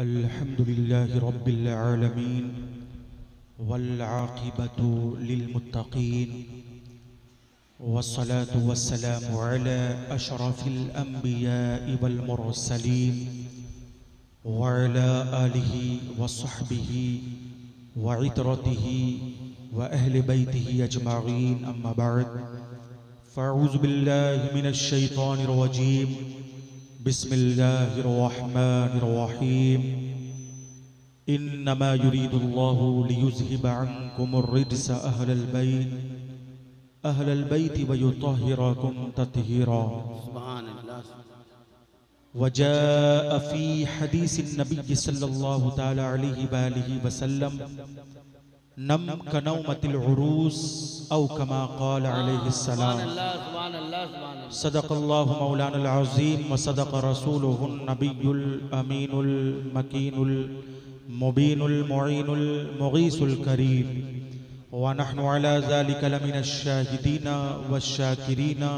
अल्हम्दुलिल्लाहि रब्बिल आलमीन वल आक़िबतु लिल मुत्तक़ीन वस्सलातु वस्सलामु अला अशरफिल अंबियाइ वल मुरसलीन व अला आलिहि व सहबिहि व इतरतिहि व अहले बैतिहि अजमाईन अम्मा बअद फ़अऊज़ु बिल्लाहि मिनश शैतानिर रजीम बिस्मिल्लाहिर्रहमानिर्रहीम इन्नमा युरीदुल्लाहु लियुज़हिबा अन्कुमुर रिज्स अहलल बैति व युत्तहिरकुम तत्हीरा। वजाअ फ़ी हदीसिन नबी सल्लल्लाहु तआला अलैहि व आलिहि वसल्लम नम कनौमतिल उरूस औ कमा क़ाल अलैहिस्सलाम। सदक़ल्लाहु मौलानल अज़ीम व सदक़ रसूलुहुन नबियुल अमीनुल मकीनुल मुबीनुल मुईनुल मुगीसुल करीम व नहनु अला ज़ालिका लमिनश शाहिदीना वश्शाकिरीना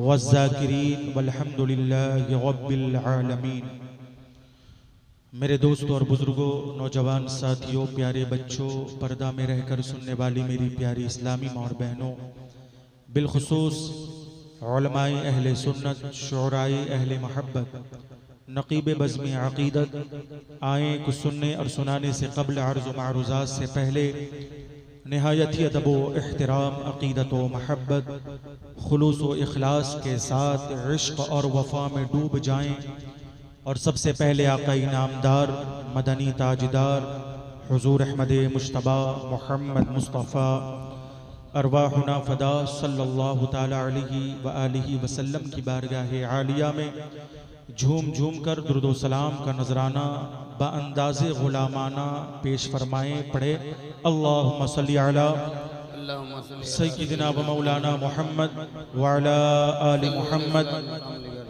वज़्ज़ाकिरीन वल्हम्दुलिल्लाहि रब्बिल आलमीन। मेरे दोस्तों और बुजुर्गों, नौजवान साथियों, प्यारे बच्चों, पर्दा में रहकर सुनने वाली मेरी प्यारी इस्लामी माँ और बहनों, बिलखुसूस उलमाए अहले सुन्नत, शुअराए अहले महब्बत, नक़ीब बज़्म अक़ीदत, आए कुछ सुनने और सुनाने से क़ब्ल अर्ज़ व मारूज़ात से पहले निहायत ही अदब व एहतराम, अक़ीदत व महब्बत, खुलूस व इखलास के साथ इश्क़ और वफ़ा में डूब जाएं और सबसे पहले आका इनामदार मदनी ताजदार हुज़ूर अहमद मुश्तबा मुहम्मद मुस्तफ़ा अरवाहुना फ़दा सल्लल्लाहु ताला अलैहि व आलिहि वसल्लम की बारगाह आलिया में झूम झूम कर दुरूद व सलाम का नजराना बाअंदाज़े ग़ुलामाना पेश फरमाएं। पढ़े अल्लाहुम्मा सल्ली अला सय्यिदिना व मौलाना मुहम्मद व अला आलि मुहम्मद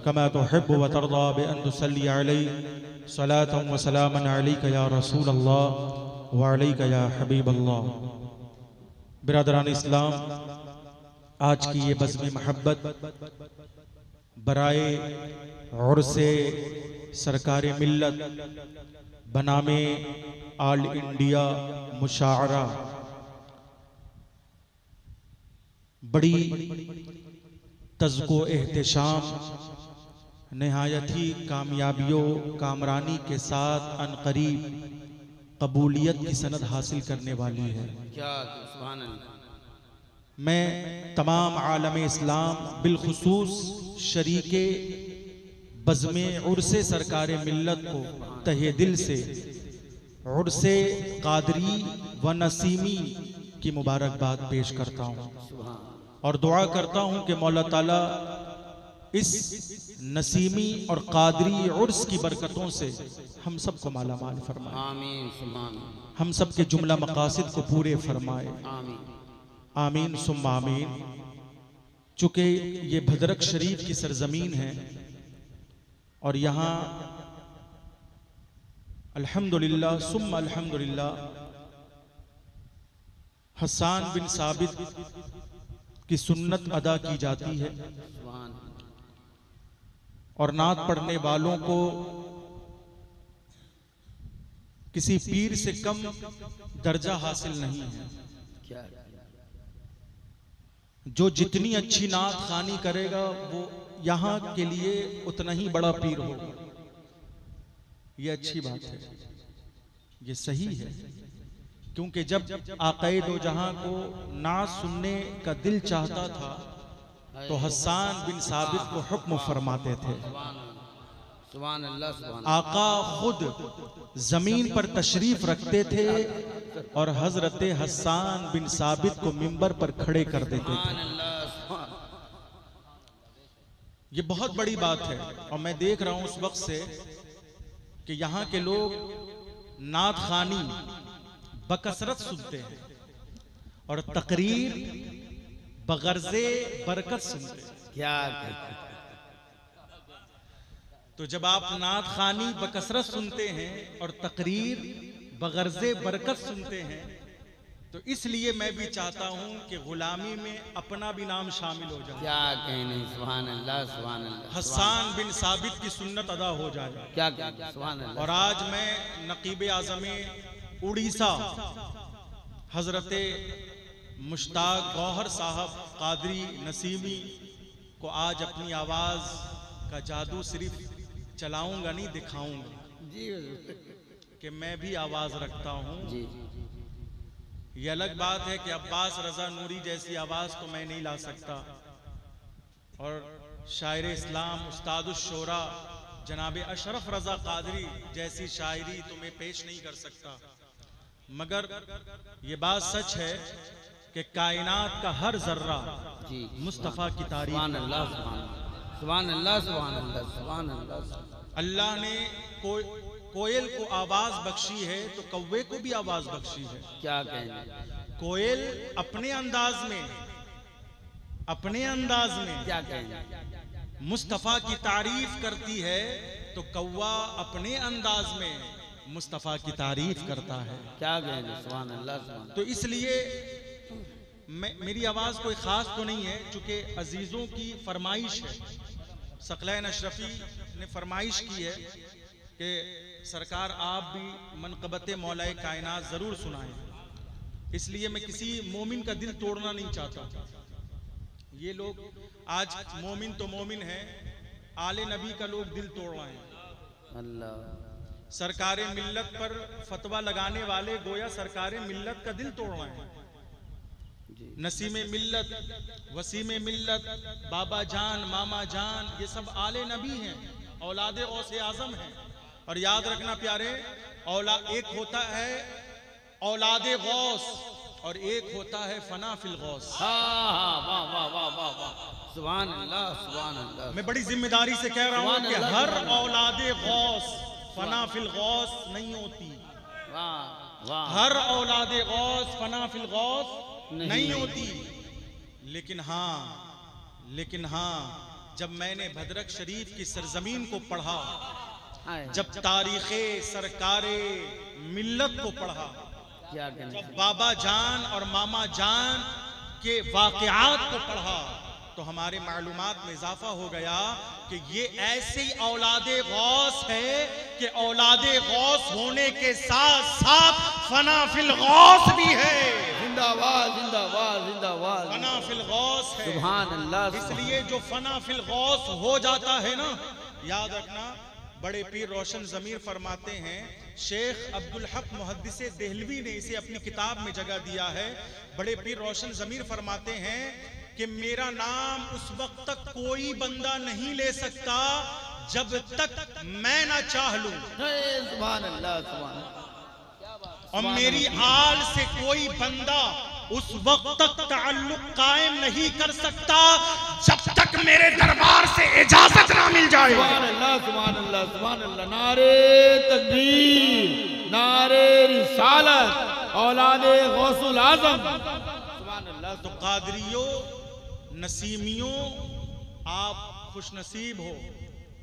कमा तुहिब्बु व तर्दा बि अन तुसल्ली अलैहि सलातन व सलामन अलैका या रसूल अल्लाह व अलैका या हबीब अल्लाह। बिरादरान इस्लाम, आज की ये बज़्म महब्बत बराए उर्से सरकारे मिल्लत बनामे ऑल इंडिया मुशाअरा बड़ी तज़्को एहतशाम नहायत ही कामयाबियों कामरानी के साथ अनकरीब कबूलियत की सनद हासिल करने वाली है। मैं तमाम आलम इस्लाम बिलखुसूस शरीके बज़्मे उर्से सरकारे मिल्लत को तहे दिल से उर्से कादरी व नसीमी की मुबारकबाद पेश करता हूँ और दुआ करता हूँ कि मौला ताला इस नसीमी और कादरी उर्स की बरकतों से हम सबको माला माल फरमाए, हम सबके जुमला मकासिद को पूरे फरमाए, आमीन सुम्मा आमीन। चूँकि ये भद्रक शरीफ की सरजमीन है और यहाँ अल्हम्दुलिल्लाह सुम्मा अल्हम्दुलिल्लाह हसन बिन साबित की सुन्नत अदा की जाती है और नात पढ़ने वालों को किसी पीर से कम दर्जा हासिल नहीं है। जो जितनी अच्छी नात खानी करेगा वो यहाँ के लिए उतना ही बड़ा पीर होगा। ये अच्छी बात है, ये सही है, क्योंकि जब आक़ाए दो जहां को नात सुनने का दिल चाहता था तो हसन बिन साबित को हुक्म फरमाते थे। आका खुद जमीन पर तशरीफ रखते थे और हजरत हसन बिन साबित को मिंबर पर खड़े कर देते थे। ये बहुत बड़ी बात है और मैं देख रहा हूं उस वक्त से कि यहाँ के लोग नात खानी बकसरत सुनते हैं और तकरीर बगर्ज़े बरकत सुनते हैं। क्या तो जब आप नात खानी बकसरत सुनते हैं और तकरीर बगर्ज़े बरकत सुनते हैं तो इसलिए मैं भी चाहता हूं कि गुलामी में अपना भी नाम शामिल हो जाए। क्या कहने, सुभान अल्लाह, सुभान अल्लाह। हसन बिन साबित की सुन्नत अदा हो जाए। क्या कहने, सुभान अल्लाह। और आज मैं नकीब आज़म उड़ीसा हजरत मुश्ताक गौहर साहब कादरी नसीमी को आज अपनी आवाज़ का जादू सिर्फ चलाऊंगा नहीं, दिखाऊंगा जी कि मैं भी आवाज़ रखता हूँ। जी। ये अलग बात है कि अब्बास रजा नूरी जैसी आवाज़ तो मैं नहीं ला सकता, और शायर इस्लाम उस्तादुश शोरा जनाब अशरफ रजा कादरी जैसी शायरी तो मैं पेश नहीं कर सकता। मगर ये बात सच है कि कायनात का हर जर्रा मुस्तफ़ा की तारीफ। सुभान अल्लाह, सुभान अल्लाह, सुभान अल्लाह, सुभान अल्लाह। अल्लाह ने कोयल को आवाज बख्शी है तो कौवे को भी आवाज बख्शी है। क्या कहने, कोयल अपने अंदाज में क्या कहने, मुस्तफ़ा की तारीफ करती है, तो कौवा अपने अंदाज में मुस्तफ़ा की तारीफ करता है। क्या कहने, सुभान अल्लाह, सुभान। तो इसलिए मेरी आवाज़ कोई ख़ास तो नहीं है, चूँकि अजीज़ों की फरमाइश है। सकलैन अशरफी ने फरमाइश की है कि सरकार आप भी मनक़बत मौलाए कायनात ज़रूर सुनाएं। इसलिए मैं किसी मोमिन का दिल तोड़ना नहीं चाहता। ये लोग आज मोमिन तो मोमिन है, आले नबी का लोग दिल तोड़ रहे हैं। अल्लाह। सरकारे मिल्लत पर फतवा लगाने वाले गोया सरकारे मिल्लत का दिल तोड़ रहे हैं। नसीमे मिल्लत, वसीमे मिल्लत, बाबा जान, मामा जान, ये सब आले नबी हैं, औलादे गौसे आजम हैं। और याद रखना प्यारे, एक होता है औलादे गौस और एक होता है फना फिल गौस। सुभान अल्लाह, सुभान अल्लाह। मैं बड़ी जिम्मेदारी से कह रहा हूँ कि हर औलादे गौस फना फिल गौस नहीं होती। हर औलादे गौस फना फिल गौस नहीं होती। लेकिन हाँ, जब मैंने भद्रक शरीफ की सरजमीन को पढ़ा, जब तारीखे सरकारे मिल्लत को पढ़ा, जब बाबा जान और मामा जान के वाक़यात को पढ़ा, तो हमारे मालूमात में इजाफा हो गया कि ये ऐसी औलादे गौस है कि औलादे गौस होने के साथ साथ फना फिल गौस भी है। जिंदाबाद, जिंदाबाद, जिंदाबाद। फना फिल गौस है। सुभान अल्लाह। इसलिए जो फना फिल गौस हो जाता है ना, याद रखना, बड़े पीर रोशन ज़मीर फरमाते हैं, शेख अब्दुल हक मुहद्दिसे देहलवी ने इसे अपनी किताब में जगह दिया है। बड़े पीर रोशन ज़मीर फरमाते हैं कि मेरा नाम उस वक्त तक कोई बंदा नहीं ले सकता जब तक मैं ना चाह लूं। सुभान अल्लाह, सुभान। और मेरी आल से कोई बंदा उस वक्त तक ताल्लुक कायम नहीं कर सकता जब तक मेरे दरबार से इजाजत ना मिल जाए। सुभान अल्लाह, सुभान अल्लाह, सुभान अल्लाह। नारे तकबीर, नारे रिसालत, औलादे गौसुल आजम। सुभान अल्लाह। तो कादरियों, नसीमियों, आप खुशनसीब हो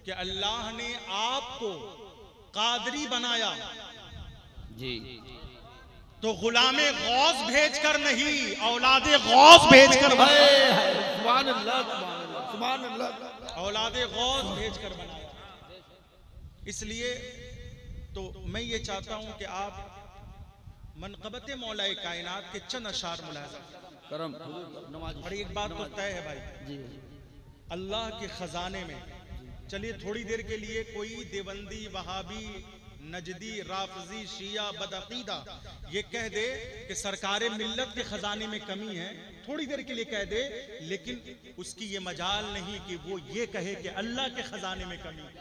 कि अल्लाह ने आपको कादरी बनाया जी। तो गुलामे गौस भेजकर नहीं, औलादे गौस भेजकर बनाया। सुभान अल्लाह, सुभान अल्लाह। औलादे गौस भेजकर बनाया। इसलिए तो मैं ये चाहता हूं कि आप मनक़बत मौलाए कायनात के चंद अशार मुलाहिज़ा करम। और एक बात तो तय है भाई जी, अल्लाह के खजाने में, चलिए थोड़ी देर के लिए कोई देवंदी, वहाबी, नजदी, राफजी, शिया, बदअकीदा ये कह दे कि सरकारे मिल्लत के खजाने में कमी है, थोड़ी देर के लिए कह दे, लेकिन उसकी ये मजाल नहीं कि वो ये कहे कि अल्लाह के खजाने में कमी है।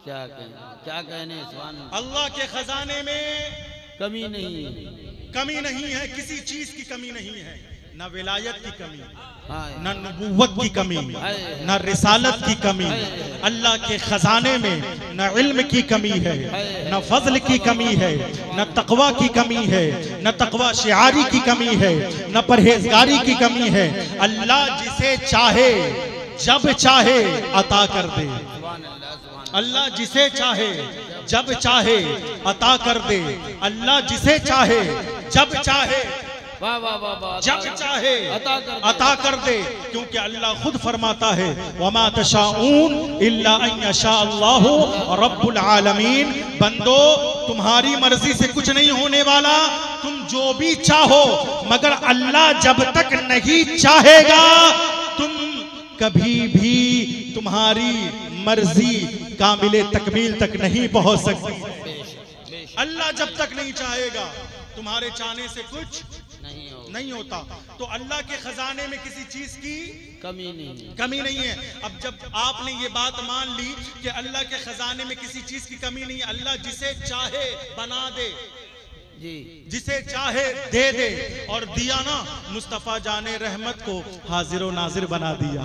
क्या कहने, सुभान अल्लाह। अल्लाह के खजाने में कमी नहीं है, किसी चीज की कमी नहीं है, न विलायत की कमी, न न नबूवत की कमी, न रिसालत की कमी। अल्लाह के खजाने में न इल्म की कमी है, न फजल की कमी है, न तकवा की कमी है, न तकवा शियारी की कमी है, न परहेजगारी की कमी है। अल्लाह जिसे चाहे जब चाहे अता कर दे। अल्लाह जिसे चाहे जब चाहे अता कर दे। अल्लाह जिसे चाहे जब चाहे वाह वाह वाह वाह, जब चाहे अता कर दे, क्योंकि अल्लाह खुद फरमाता है वमा तशाऊन इल्ला अन यशा अल्लाहु रब्बुल आलमीन। बंदो, तुम्हारी मर्जी से कुछ नहीं होने वाला, तुम जो भी चाहो, मगर अल्लाह जब तक नहीं चाहेगा तुम कभी भी तुम्हारी मर्जी कामिले तकमील तक नहीं पहुंच सकती। अल्लाह जब तक नहीं चाहेगा तुम्हारे चाहने से कुछ नहीं होता। तो अल्लाह के खजाने में किसी चीज की कमी नहीं है। अब जब आपने ये बात मान ली कि अल्लाह के खजाने में किसी चीज की कमी नहीं है, अल्लाह जिसे चाहे बना दे जी, जिसे चाहे दे दे, और दिया ना, मुस्तफा जाने रहमत को हाजिर व नाजिर बना दिया,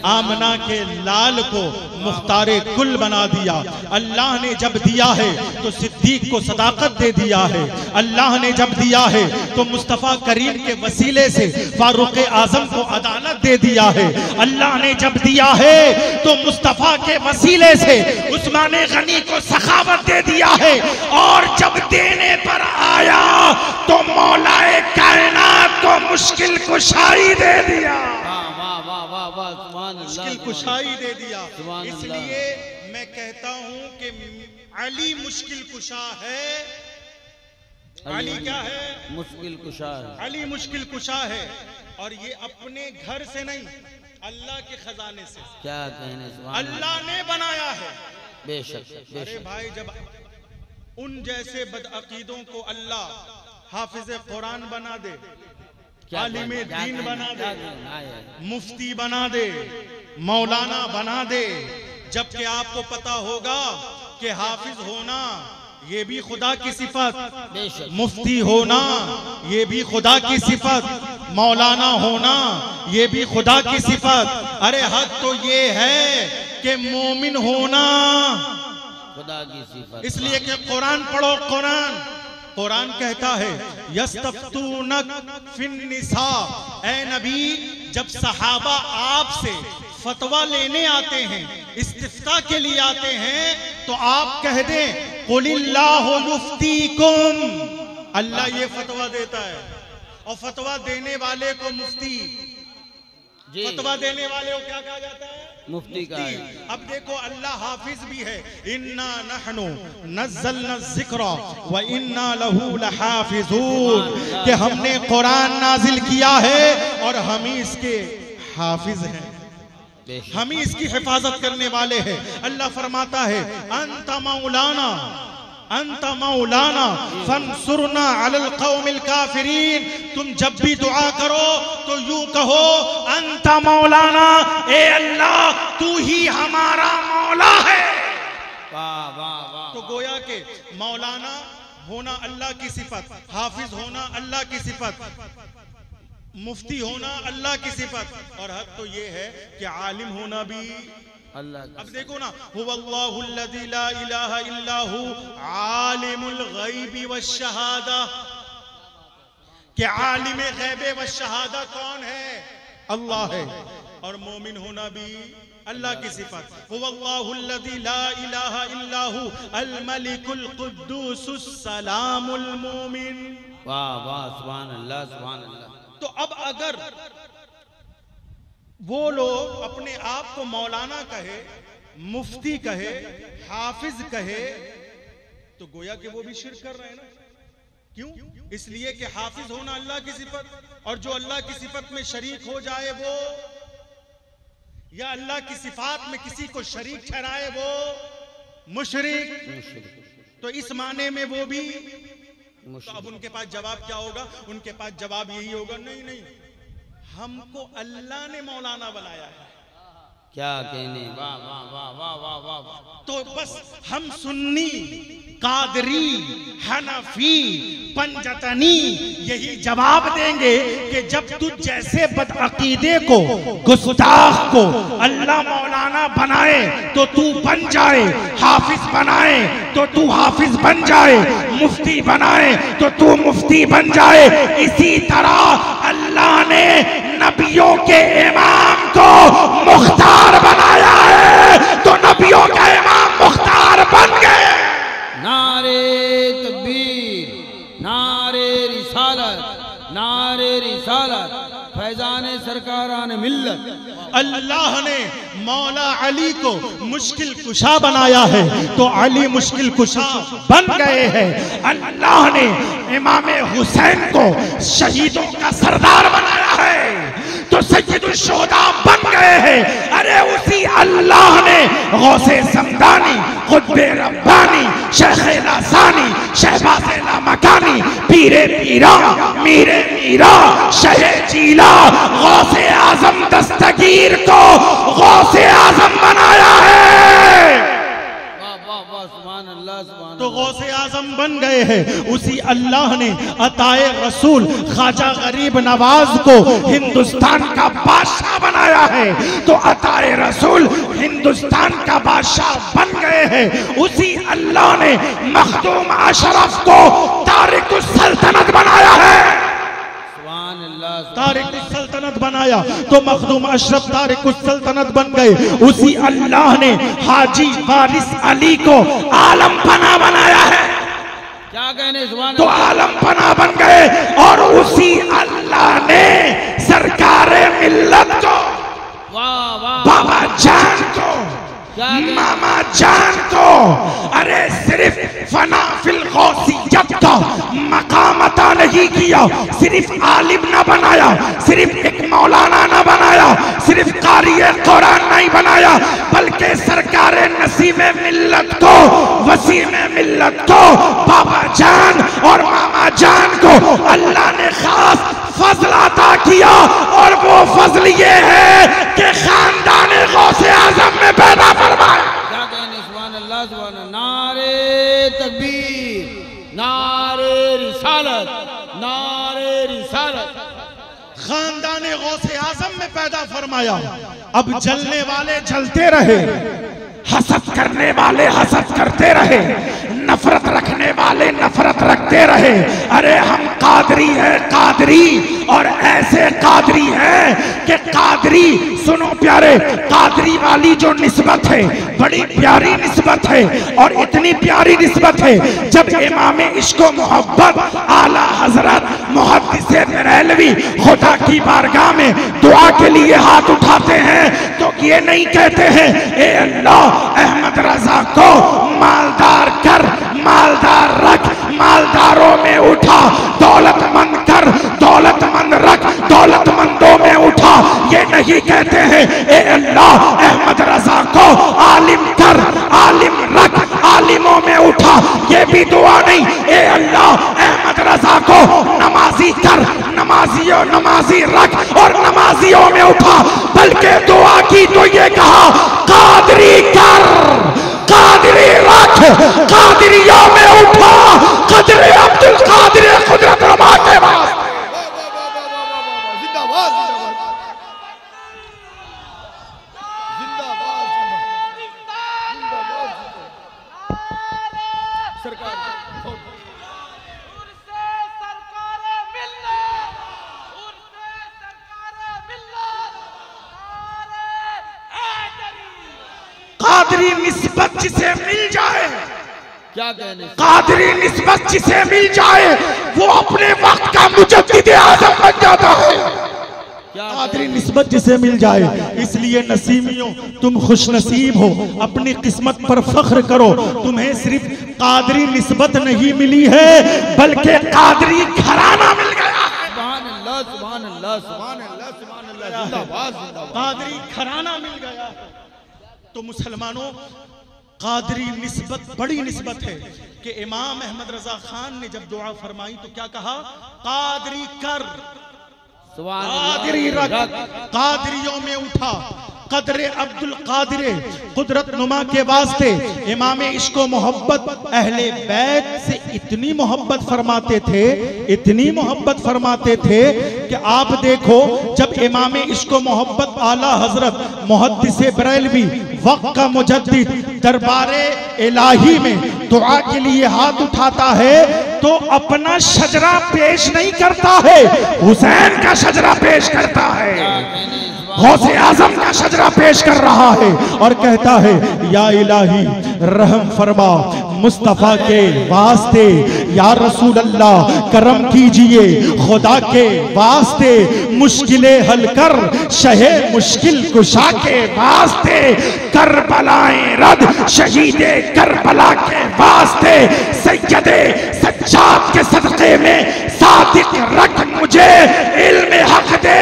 आमना के लाल को मुख्तारे कुल बना दिया। अल्लाह ने जब दिया है तो सिद्दीक को सदाकत दे दिया है, अल्लाह ने जब दिया है तो मुस्तफा करीम के वसीले से फारूक आजम को अदालत दे दिया है, अल्लाह ने जब दिया है तो मुस्तफा के वसीले से उस्मान गनी को सखावत दे दिया है, और जब देने पर आया तो मौलाए कायनात को मुश्किल कुशाई दे दिया। मुश्किल कुशाई दे दिया। इसलिए मैं कहता हूं कि अली मुश्किल कुशा है। अली क्या है? मुश्किल कुशा है। अली मुश्किल कुशा है, और ये अपने घर से नहीं, अल्लाह के खजाने से। क्या कहने, अल्लाह ने बनाया है। बेशक। अरे भाई, जब उन जैसे बदअकीदों को अल्लाह हाफिज कुरान बना दे, आलिमे दीन बना दे, मुफ्ती बना दे, मौलाना बना दे, जबकि आपको पता होगा कि हाफिज होना ये भी खुदा की सिफत, मुफ्ती होना ये भी खुदा की सिफत, मौलाना होना ये भी खुदा की सिफत। अरे हद तो ये है कि मोमिन होना खुदा की सिफत। इसलिए कि कुरान पढ़ो, कुरान कहता है यस्तफ्तूनक फिन्निसा, ए नबी, जब सहाबा आपसे फतवा लेने आते हैं, इस्तिफ्ता के लिए आते हैं, तो आप कह दें कुलिल्लाहु युफ्तीकुम, अल्लाह ये फतवा देता है, और फतवा देने वाले को मुफ्ती, फतवा देने वाले को क्या कहा जाता है? मुफ्ती का है। अब देखो, अल्लाह हाफिज भी है, इन्ना नहनु नज़्ज़लना ज़िक्रा व इन्ना लहू लहाफिज़ून, कि हमने कुरान नाजिल किया है और हम ही इसके हाफिज हैं, हम ही इसकी हिफाजत करने वाले हैं। अल्लाह फरमाता है अंत मौलाना फंसुरना अलल कौमिल काफिरीन, तुम जब भी दुआ करो तो यूं कहो अंत मौलाना, ए अल्लाह तू ही हमारा मौला है। वाह वाह वाह। तो गोया के मौलाना होना अल्लाह की सिफत, हाफिज होना अल्लाह की सिफत, मुफ्ती होना अल्लाह की सिफत, और हद तो ये है कि आलिम होना भी अल्लाह। अब देखो ना, हुवल्लाहुल्लज़ी ला इलाहा इल्ला हु आलिमुल गैबि वश्शहादा, कि आलिम गैबे व शहादा कौन है? अल्लाह है। और मोमिन होना भी अल्लाह की सिफत। हुवल्लाहुल्लज़ी ला इलाहा इल्ला हु अल मलिकुल कुद्दूसुस सलामुल मोमिन। वाह वाह, सुभान अल्लाह सुभान अल्लाह। तो अब अगर वो लोग अपने आप को मौलाना कहे, मुफ्ती कहे, हाफिज कहे, तो गोया कि वो भी शिर्क कर रहे हैं ना। क्यों? इसलिए कि हाफिज होना अल्लाह की सिफत, और जो अल्लाह की सिफत में शरीक हो जाए वो, या अल्लाह की सिफात में किसी को शरीक ठहराए वो मुशरिक। तो इस माने में वो भी। तो अब उनके पास जवाब क्या होगा? उनके पास जवाब यही होगा, नहीं नहीं, हमको अल्लाह ने मौलाना बनाया है। क्या कहने, वाह वाह वाह वाह वाह वाह वाह। तो बस हम सुन्नी, कादरी, हनफी, पंजतनी यही जवाब देंगे कि जब तू जैसे बदअकीदे को, गुस्ताख को अल्लाह मौलाना बनाए तो तू बन जाए, हाफिज बनाए तो तू हाफिज बन जाए, मुफ्ती बनाए तो तू मुफ्ती बन जाए। इसी तरह अल्लाह ने नबियों के इमाम को मुख्तार बनाया है, तो नबियों का इमाम मुख्तार बन गए। नारे तकबीर, नारे रिसालत, नारे सरकारान मिल्लत, अल्लाह ने मौला अली को मुश्किल कुशा बनाया है तो अली मुश्किल कुशा बन गए हैं। अल्लाह ने इमाम हुसैन को शहीदों का सरदार बनाया है तो सैयदुल शुहदा बन गए हैं। अरे उसी अल्लाह ने गौसे समदानी, खुतबे रब्बानी, शेखे लासानी, शहबाज़े लामकानी, पीरे पीरा, मीरे मीरा, शहे जीला, गौसे आजम दस्तगीर को गौसे आजम बनाया है। तो गौसे आजम बन गए हैं। उसी अल्लाह ने अताए रसूल ख्वाजा गरीब नवाज को हिंदुस्तान का बादशाह बनाया है तो अताए रसूल हिंदुस्तान का बादशाह बन गए हैं। उसी अल्लाह ने मखदूम अशरफ को तारिकुस सल्तनत बनाया है। तारिकुस सल्तनत बनाया तो मखदूम अशरफ तारिकुस सल्तनत बन गए। उसी अल्लाह ने हाजी वारिस अली को आलम पना बनाया है। क्या कहने सुभान तो आलम पना बन गए। और उसी अल्लाह ने सरकारे मिल्लत को, वाह वाह, बाबा जान को, मामा जान को, अरे सिर्फ फना फिल गौसियत का मकाम अता नहीं किया, सिर्फ आलिम ना बनाया, सिर्फ एक मौलाना ना बनाया, सिर्फ कारिए कुरान नहीं बनाया, बल्कि सरकारे नसीमे मिल्लत को, वसीमे मिल्लत को, बाबा जान और मामा जान को अल्लाह ने खास फजल अता किया। और वो फजल ये है कि खानदान गौसे आजम में पैदा फरमाया। क्या कहने सुभान अल्लाह, सुभान अल्लाह। नारे तकबीर, नारे रिसालत, नारे रिसालत। खानदान गौसे आजम में पैदा फरमाया। अब जलने वाले जलते रहे, हसद करने वाले हसद करते रहे, नफरत रखने वाले नफरत रखते रहे। अरे हम कादरी हैं, कादरी, और ऐसे कादरी हैं कि कादरी, सुनो प्यारे, कादरी वाली जो निस्बत है बड़ी प्यारी निस्बत है। और इतनी प्यारी निस्बत है जब इमाम इश्क़ो मोहब्बत आला हजरत मुहद्दिस बरेलवी खुदा की बारगाह में दुआ के लिए हाथ उठाते हैं तो ये नहीं कहते हैं ए अल्लाह अहमद रजा को मालदार कर, मालदार रख, मालदारों में उठा, दौलतमंद कर, दौलतमंद रख, दौलतमंदों में उठा। ये नहीं कहते हैं ए अल्लाह अहमद रजा को आलिम कर, आलिम रख, आलिमों में उठा। ये भी दुआ नहीं ए अल्लाह अहमद रजा को नमाजी कर, नमाजियों नमाजी रख और नमाजियों में उठा, बल्कि दुआ की तो ये कहा कादरी कर, कादरी रख, कादरियों में उठा, कदरे अब्दुल कादिर कुदरत रमा के वास्ते। जिंदाबाद, जिंदाबाद, जिंदाबाद, सरकार कादरी निस्बत जिसे मिल जाए, क्या कहने, कादरी निस्बत जिसे मिल जाए वो अपने वक्त का मुजद्दिद आज़म बन जाता है। कादरी निस्बत जिसे मिल जाए। इसलिए नसीमियों तुम खुशनसीब हो, अपनी किस्मत पर फख्र करो। तुम्हें सिर्फ कादरी निस्बत नहीं मिली है बल्कि कादरी घराना मिल गया। सुभान अल्लाह, सुभान अल्लाह, सुभान अल्लाह, सुभान अल्लाह, जिंदाबाद, जिंदाबाद। कादरी घराना मिल गया। तो मुसलमानों, कादरी निस्बत बड़ी निस्बत है कि इमाम अहमद रजा खान ने जब दुआ फरमाई तो क्या कहा? कादरी कर, कादरी रख, कादरियों में उठा, कदरे अब्दुल कादिर कुदरत नुमा के वास्ते इमाम इश्क़ो मोहब्बत अहले बैत से इतनी मोहब्बत फरमाते थे, इतनी मोहब्बत फरमाते थे कि आप देखो जब इमाम इश्क़ो मोहब्बत आला हजरत मुहद्दिस बरेलवी वक्त का मुजद्दिद दरबारे इलाही में दुआ के लिए हाथ उठाता है तो अपना शजरा पेश नहीं करता है, हुसैन का शजरा पेश करता है, गौसे आजम का शजरा पेश कर रहा है और कहता है या इलाही रहम फरमा मुस्तफा के वास्ते, या रसूल अल्लाह करम कीजिए खुदा के वास्ते, मुश्किलें हल कर शहे मुश्किल कुशा के वास्ते, करबलाएं रद शहीदे करबला के वास्ते, सैयदे सज्जाद के सदक़े में सादिक रख मुझे, इल्मे हक दे,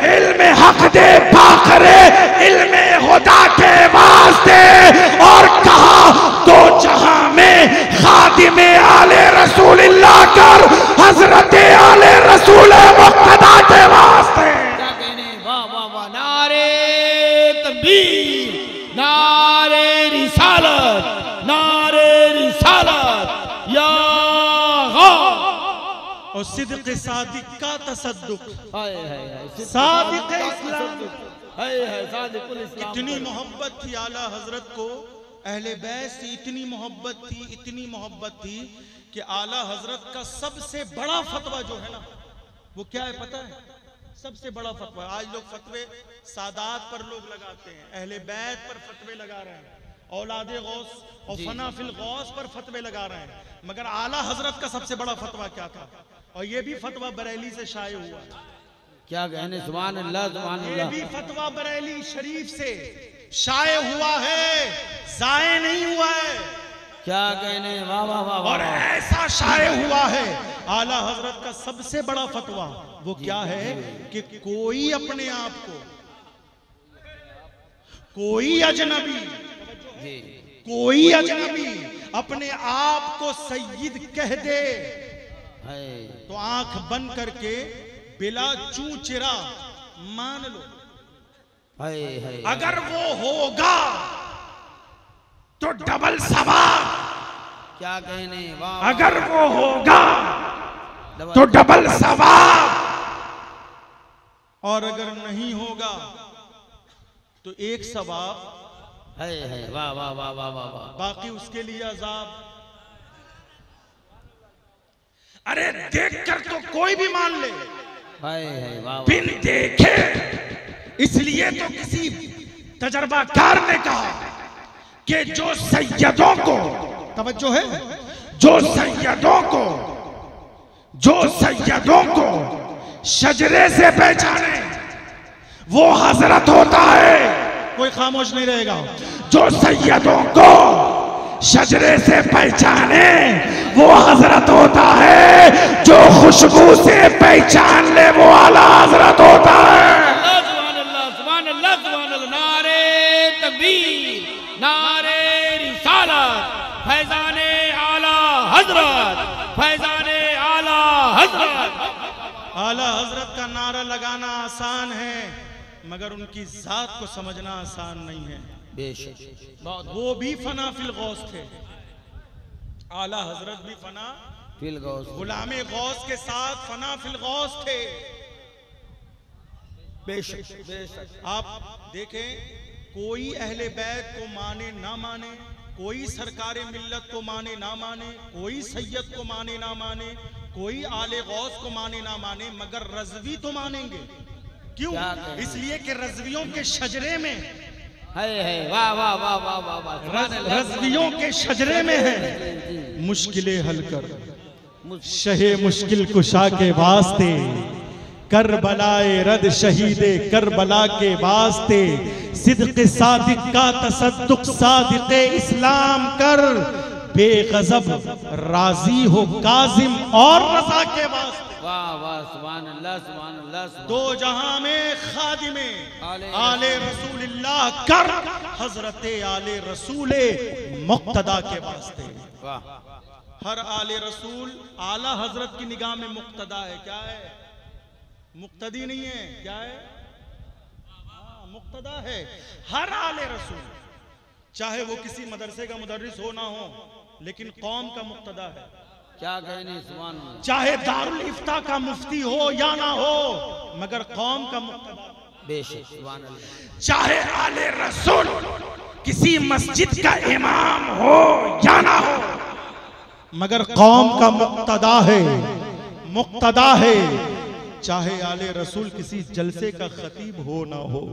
इल्मे हक दे पाकरे इल्मे खुदा के वास्ते। और कहा दो जहां में खादिमे आले रसूलिल्लाह कर, हजरत आले रसूल मुक्तदा के वास्ते। क्या कहने, वाह वाह वाह, नारे तकबीर, नारे रिसालत, नारे रिसालत, या और सिद्क सादिक का तसद्दुक, हाय हाय हाय, सादिक इस्लाम, हाय हाय, सादिकुल इस्लाम। इतनी मोहब्बत थी आला हजरत को, अहले बैत से इतनी मोहब्बत थी, इतनी मोहब्बत थी कि आला हजरत का सबसे बड़ा फतवा जो है ना, वो क्या है पता है? सबसे बड़ा फतवा, आज लोग फतवे सादात पर लोग लगाते हैं, अहले बैत पर फतवे लगा रहे हैं, औलादे गौस और फनाफिल गौस पर फतवे लगा रहे हैं, मगर आला हजरत का सबसे बड़ा फतवा क्या था? और ये भी फतवा बरेली से शाये हुआ। क्या कहने, सुभान अल्लाह, सुभान ये अल्लाह। भी फतवा बरेली शरीफ से शाये हुआ है, जाये नहीं हुआ है। क्या कहने, वाह वाह वाह, और ऐसा शाये हुआ है आला हजरत का सबसे बड़ा फतवा, वो क्या है कि कोई अपने आप को, कोई अजनबी, कोई अजनबी अपने आप को सैयद कह दे तो आंख बंद करके बिला चू चिरा मान लो। अगर वो होगा तो डबल सवाब। क्या कहने, वाह। अगर वो होगा तो डबल सवाब, और अगर नहीं होगा तो एक सवाब, है वाह वाह वाह वाह वाह वाह, बाकी उसके लिए अजाब। अरे देखकर तो कोई भी मान ले, है वाह, बिन देखे। इसलिए तो किसी तजर्बाकार ने कहा कि जो सैयदों को, तवज्जो है, जो सैयदों को शजरे से पहचाने वो हजरत होता है। कोई खामोश नहीं रहेगा। जो सैयदों को शजरे से पहचाने वो हजरत होता है, जो खुशबू से पहचान ले वो आला हजरत होता है। सुभान अल्लाह, सुभान अल्लाह, सुभान अल्लाह। नारे तकबीर, नारे रिसालत, फैजाने आला हजरत, फैजाने आला हजरत। आला हजरत का नारा लगाना आसान है, मगर उनकी जात को समझना आसान नहीं है। बेशक वो भी फना फिल गौस थे, आला हजरत भी फना फिल गौस, गुलामे गौस के साथ फना फिल गौस थे। बेशक बेशक। आप देखें, कोई अहले बैत को माने ना माने, कोई सरकारे मिल्लत को माने ना माने, कोई सैयद को माने ना माने, कोई आले गौस को माने ना माने, मगर रज़वी तो मानेंगे। क्यों? इसलिए कि रज़वियों के शजरे में है, वाह वाह वाह वाह वाह वाह, रज़वियों के शजरे में है मुश्किलें हल कर शहे मुश्किल कुशा के वास्ते, करबलाए रद शहीदे करबला के वास्ते, सिद्क सादिक का तसद्दुक सादिक इस्लाम कर, बेगज़ब राजी हो काजिम और रज़ा के वास्ते। वाह वाह, सुभान अल्लाह, सुभान अल्लाह। दो जहां में खादिमे आले रसूलिल्लाह कर, हजरत आले रसूले मुक्तदा के वास्ते। वाह, हर आले रसूल आला हजरत की निगाह में मुक्तदा है। क्या है? मुक्तदी नहीं है। क्या है? मुक्तदा है। हर आले रसूल, चाहे वो किसी मदरसे का मुदर्रिस हो ना हो, लेकिन कौम का मुक्तदा है। क्या कहने, सुभान अल्लाह। चाहे दारुल इफ्ता का मुफ्ती हो या ना हो, मगर कौम का मुक्तदा। बेशक, सुभान अल्लाह। चाहे आले रसूल किसी मस्जिद का इमाम हो या ना हो, मगर कौम का मुक्तदा है, मुक्तदा है। चाहे आले रसूल किसी जलसे का खतीब हो ना हो,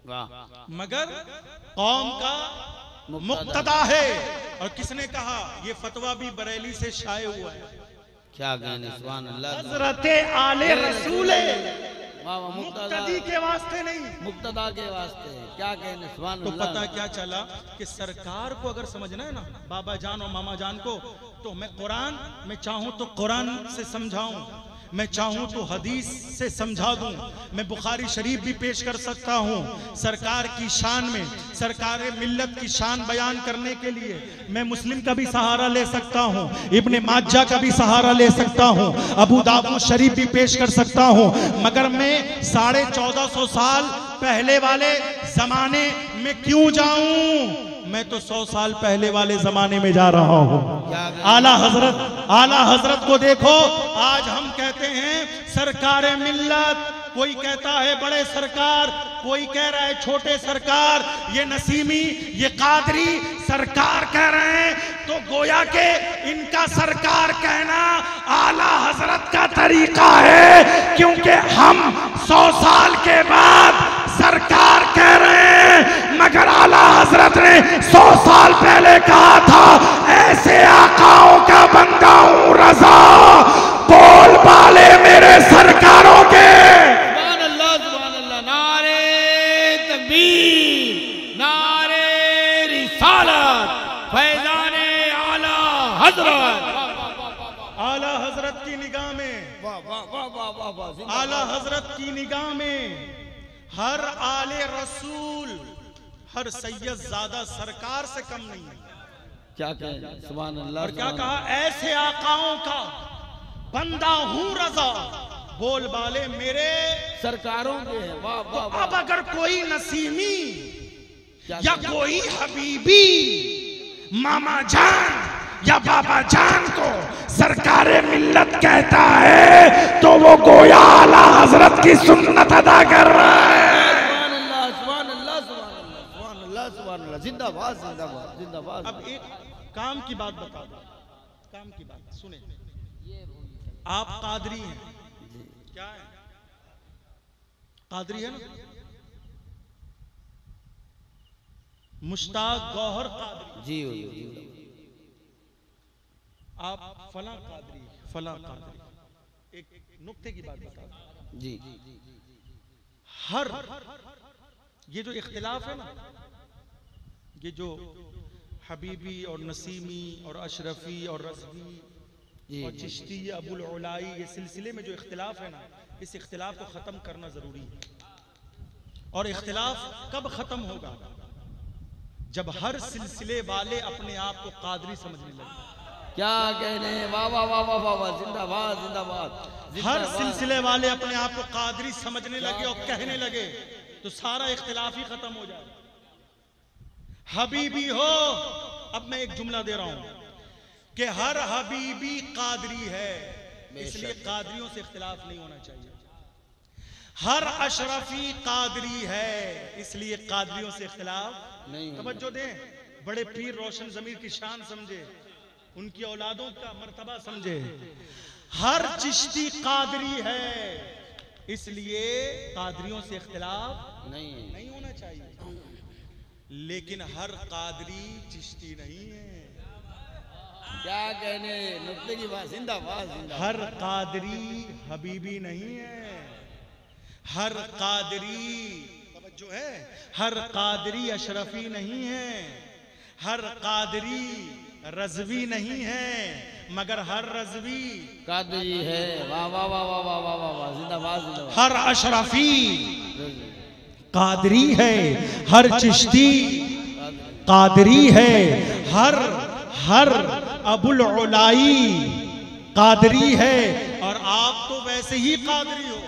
वाह, मगर कौम का मुक्तदा है। और किसने कहा? ये फतवा भी बरेली से शाये हुआ है। क्या कहने, सुभान अल्लाह। हजरत आले रसूल मुक्तदी के वास्ते नहीं, मुक्तदा के वास्ते। क्या कहने, सुभान तो अल्लाह। पता क्या चला कि सरकार को अगर समझना है ना, बाबा जान और मामा जान को, तो मैं कुरान, मैं चाहूं तो कुरान से समझाऊं, मैं चाहूं तो हदीस से समझा दूं, मैं बुखारी शरीफ भी पेश कर सकता हूं। सरकार की शान में, सरकार मिल्लत की शान बयान करने के लिए मैं मुस्लिम का भी सहारा ले सकता हूं, इब्ने माजा का भी सहारा ले सकता हूं, अबू दाऊद शरीफ भी पेश कर सकता हूं। मगर मैं 1450 साल पहले वाले जमाने में क्यों जाऊं? मैं तो 100 साल पहले वाले जमाने में जा रहा हूं। आला हजरत को देखो। आज हम कहते हैं सरकार मिल्लत, कोई कहता है बड़े सरकार, कोई कह रहा है छोटे सरकार, ये नसीमी, ये कादरी सरकार कह रहे हैं, तो गोया के इनका सरकार कहना आला हजरत का तरीका है, क्योंकि हम 100 साल के बाद सरकार कह रहे हैं। मगर आला हजरत ने 100 साल पहले कहा था, ऐसे आकाओं का बंदा हूं रजा, बोल बाले मेरे सरकारों के। सुभान अल्लाह, नारे तकबीर, नारे रिसालत, फैज़ाने आला हजरत। आला हजरत की निगाह में, आला हजरत की निगाह में हर आले रसूल, हर सैयद ज़ादा सरकार से कम नहीं है। क्या कहें, सुभान अल्लाह। और क्या कहा? ऐसे आकाओं का बंदा हूं रजा, बोल बाले मेरे सरकारों के हैं। वाह वाह। अब अगर कोई नसीमी या कोई हबीबी, मामा जान या बाबा जान को सरकारे मिल्लत कहता है, तो वो गोया आला हजरत की सुन्नत अदा कर रहा है। जिंदाबाद जिंदाबाद जिंदाबाद। अब एक काम की बात बता दो, काम की बात सुने। आप कादरी हैं, क्या है? कादरी है ना? मुश्ताक गौहर कादरी जी। आप फला कादरी, फला कादरी। एक नुक्ते की बात बता दो जी। हर ये जो इख्तिलाफ है ना, ये जो हबीबी और नसीमी और अशरफी और रज़वी और चिश्ती अबुल उलाई, ये सिलसिले में जो इख्तिलाफ है ना, इस इख्तिलाफ को ख़त्म करना ज़रूरी है। और इख्तिलाफ कब ख़त्म होगा? जब हर सिलसिले वाले अपने आप को कादरी समझने लगे। क्या कहने, वाह वाह वाह वाह वाह, जिंदाबाद जिंदाबाद। हर सिलसिले वाले अपने आप को कादरी समझने लगे और कहने लगे, तो सारा इख्तिलाफ ही ख़त्म हो जाए। हबीबी हो, अब मैं एक जुमला दे रहा हूं कि हर हबीबी कादरी है, इसलिए कादरियों से इख्तिलाफ नहीं होना चाहिए। हर अशरफी कादरी है, इसलिए कादरियों से इख्तिलाफ नहीं। तवज्जो दें, बड़े पीर रोशन ज़मीर की शान समझे, उनकी औलादों का मर्तबा समझे। हर चिश्ती कादरी है, इसलिए कादरियों से इख्तिलाफ नहीं होना चाहिए। लेकिन हर कादरी चिश्ती नहीं है। क्या कहने, नुक्ते की बात। जिंदाबाद जिंदाबाद। हर कादरी हबीबी नहीं है, हर कादरी जो है, हर कादरी अशरफी नहीं है, हर कादरी रज़वी नहीं है, मगर हर रज़वी कादरी है। वाह वाह वाह वाह वाह वाह वाह, जिंदाबाद जिंदाबाद। हर अशरफी कादरी है, हर चिश्ती कादरी है, हर अबुल उलाई कादरी है। और आप तो वैसे ही कादरी हो।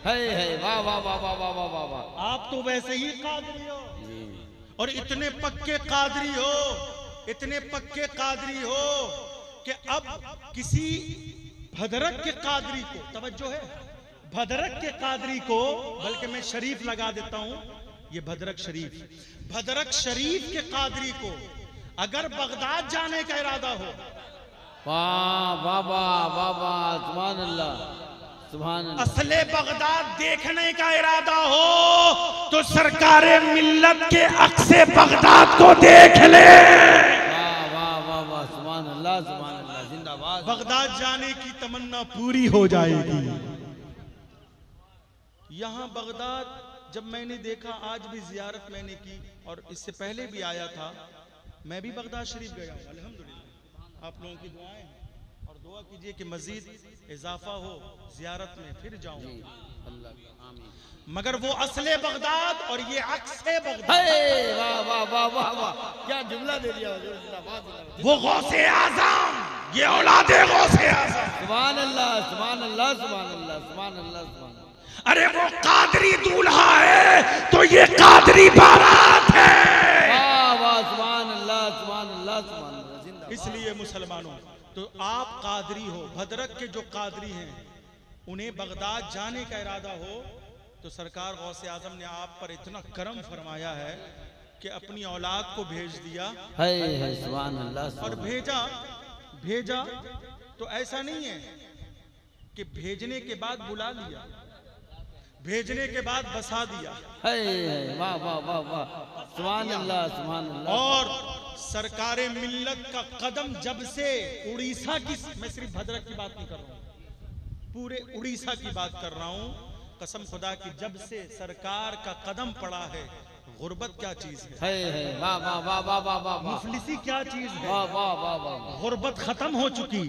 है वाह वाह वाह वाह वाह वाह वाह। आप तो वैसे ही कादरी हो, और इतने पक्के कादरी हो, इतने पक्के कादरी हो कि अब किसी भदरक के कादरी को, तवज्जो है, भदरक के कादरी को, बल्कि मैं शरीफ लगा देता हूं, ये भदरक शरीफ, भदरक शरीफ के कादरी को अगर बगदाद जाने का इरादा हो, वाह वाह वाह वाह वाह, सुभान अल्लाह सुभान अल्लाह। असले बगदाद देखने का इरादा हो तो सरकारे मिल्लत के अक्से बगदाद को देख ले। वाह वाह वाह वाह, सुभान अल्लाह सुभान अल्लाह, जिंदाबाद। बगदाद जाने की तमन्ना पूरी हो जाएगी। यहाँ बगदाद जब मैंने देखा, आज भी जियारत मैंने की और इससे पहले भी आया था, मैं भी बगदाद शरीफ गया हूँ अल्हम्दुलिल्लाह। आप लोगों की दुआएं और दुआ कीजिए कि मजीद इजाफा हो जियारत में, फिर जाऊं। अल्लाह आमीन। मगर वो असले बगदाद और ये अक्से बगदाद, वाह वाह वाह वाह वाह, क्या जुमला दे दिया हुजूर, जिंदाबाद। वो गौसे आज़म, ये औलादे गौसे आज़म। सुभान अल्लाह सुभान अल्लाह सुभान अल्लाह सुभान अल्लाह सुभान। अरे वो कादरी दूल्हा है तो ये कादरी बारात है। वाह वाह, सुभान अल्लाह सुभान अल्लाह सुभान अल्लाह, जिंदाबाद। इसलिए मुसलमानों, तो आप कादरी हो, भद्रक के जो कादरी हैं उन्हें बगदाद जाने का इरादा हो तो सरकार गौसे आजम ने आप पर इतना करम फरमाया है कि अपनी औलाद को भेज दिया है सुभान अल्लाह। और भेजा तो ऐसा नहीं है कि भेजने के बाद बुला लिया, भेजने के बाद बसा दिया। वाह वाह वाह वाह, सुभान अल्लाह सुभान अल्लाह। और सरकारे मिल्लत का कदम जब से उड़ीसा की, मैं सिर्फ भद्रक की बात नहीं कर रहा हूँ, पूरे उड़ीसा की बात कर रहा हूँ, कसम खुदा की, जब से सरकार का कदम पड़ा है, गुर्बत क्या चीज है, वाह वाह वाह वाह वाह वाह, मुफलिसी क्या चीज है, वाह वाह वाह वाह, गुर्बत खत्म हो चुकी,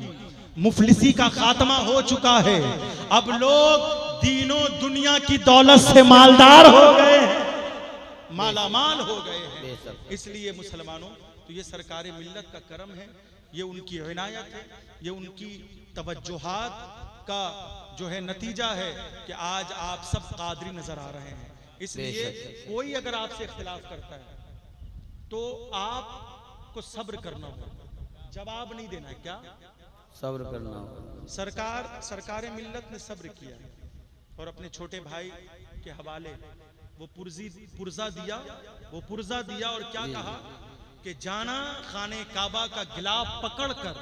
मुफलिसी का खात्मा हो चुका है। अब लोग दीनों दुनिया की दौलत से मालदार हो गए हैं, मालामाल हो गए हैं। इसलिए मुसलमानों, तो ये सरकारे मिल्लत का करम है, ये उनकी इनायत है, ये उनकी तवज्जुहात का जो है नतीजा है कि आज आप सब कादरी नजर आ रहे हैं। इसलिए कोई अगर आपसे इख्तिलाफ करता है तो आपको सब्र करना होगा, जवाब नहीं देना है, क्या सब्र करना होगा। सरकारे मिल्लत ने सब्र किया और अपने छोटे भाई के हवाले वो पुर्जा दिया और क्या कहा कि जाना खाने काबा का गिलाफ पकड़कर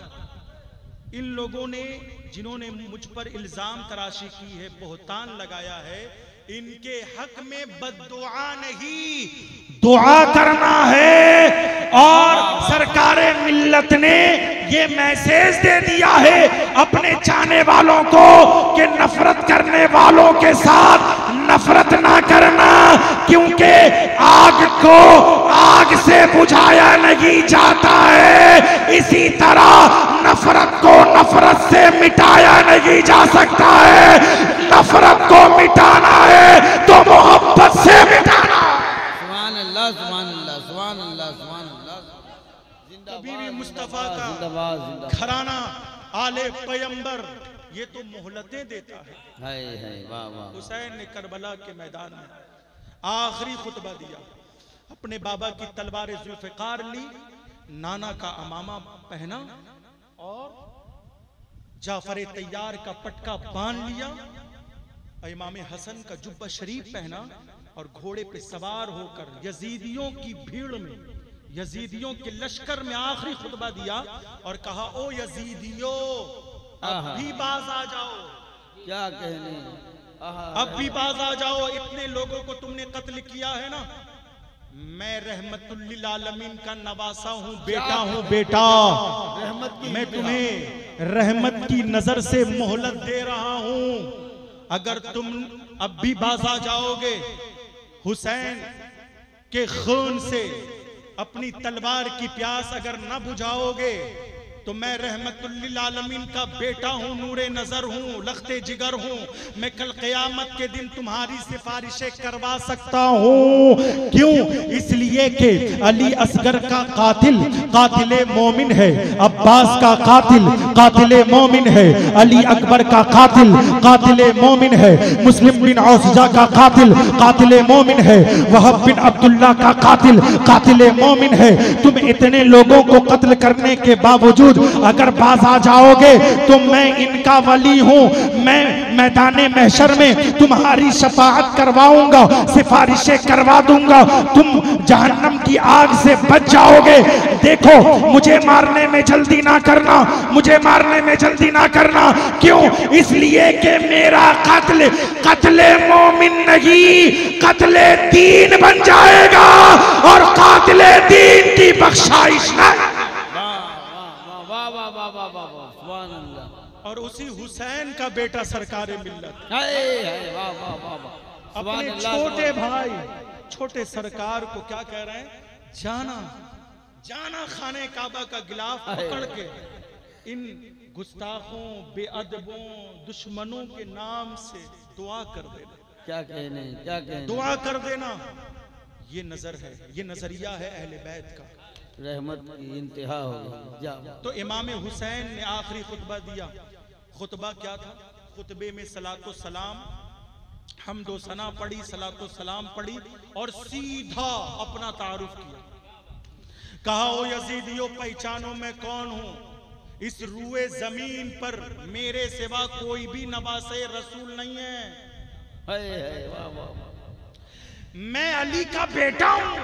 इन लोगों ने, जिन्होंने मुझ पर इल्जाम तराशी की है, बोहतान लगाया है, इनके हक में बद्दुआ नहीं, दुआ करना है। और सरकारे मिल्लत ने ये मैसेज दे दिया है अपने चाहने वालों को कि नफरत करने वालों के साथ नफरत ना करना, क्योंकि आग को आग से बुझाया नहीं जाता है, इसी तरह नफरत को नफरत से मिटाया नहीं जा सकता है। नफरत को मिटाना है तो मोहब्बत से मिटाना है। सुभान अल्लाह सुभान अल्लाह सुभान अल्लाह सुभान अल्लाह। बीबी मुस्तफा का घराना आले पैगंबर ये तो मोहलतें देता है। वाह वाह। हुसैन ने करबला के मैदान में आखिरी खुतबा दिया, अपने बाबा की तलवार जुल्फिकार ली, नाना का अमामा पहना और जाफर तैयार का पटका बांध लिया, इमाम हसन का जुब्बा शरीफ पहना और घोड़े पे सवार होकर यजीदियों की भीड़ में, यजीदियों के लश्कर में आखिरी खुतबा दिया और कहा, ओ यजीदियों, अब भी बाज आ जाओ। क्या कहने, अब भी बाज आ जाओ, इतने लोगों को तुमने कत्ल किया है ना, मैं रहमतुल्लिल आलमीन का नवासा हूँ, बेटा हूँ, बेटा मैं तुम्हें रहमत की नजर से मोहलत दे रहा हूँ, अगर तुम अब भी बाज आ जाओगे, हुसैन के खून से अपनी तलवार की प्यास अगर न बुझाओगे तो मैं रहमतुल्लिल आलमीन का बेटा हूँ, नूरे नजर हूँ, लख्ते जिगर हूँ, मैं कल क़यामत के दिन तुम्हारी सिफारिशें करवा सकता हूँ। क्यों? इसलिए कि अली असगर का कातिल कातिले मोमिन है, अब्बास का कातिल कातिले मोमिन है, अली अकबर का कातिल कातिले मोमिन है, मुस्लिम बिन औसजा का कातिल कातिले मोमिन है, वहब बिन अब्दुल्ला का कातिल कातिले मोमिन है। तुम इतने लोगों को कत्ल करने के बावजूद अगर बाज आ जाओगे तो मैं इनका वली हूं, मैदाने महशर में तुम्हारी शफाअत करवाऊंगा, सिफारिशें करवा दूंगा, तुम जहन्नम की आग से बच जाओगे। देखो मुझे मारने में जल्दी ना करना, मुझे मारने में जल्दी ना करना। क्यों? इसलिए कि मेरा कत्ल कत्ले मोमिन नहीं, कत्ले दीन बन जाएगा और कातिले दीन की बख्शाइश नहीं। और उसी हुसैन का बेटा सरकारे मिल्लत अपने छोटे भाई छोटे सरकार को क्या कह रहे हैं? जाना जाना खाने काबा का गिलाफ पकड़ के इन गुस्ताखों, बेअदबों, दुश्मनों के नाम से दुआ कर देना। क्या कहने, क्या कहने, दुआ कर देना। ये नजर है, ये नजरिया है अहले बैत का। रहमत की इंतहा हो गई। तो इमाम हुसैन ने आखिरी खुतबा दिया। खुतबा क्या था? खुतबे में सलातो सलाम, हम्दो सना पढ़ी, सलातो सलाम पढ़ी और सीधा अपना तारुफ किया। कहा, ओ यजीदियों, पहचानो मैं कौन हूं। इस रूए जमीन पर मेरे सिवा कोई भी नवासे रसूल नहीं है। वाह वाह। मैं अली का बेटा हूं।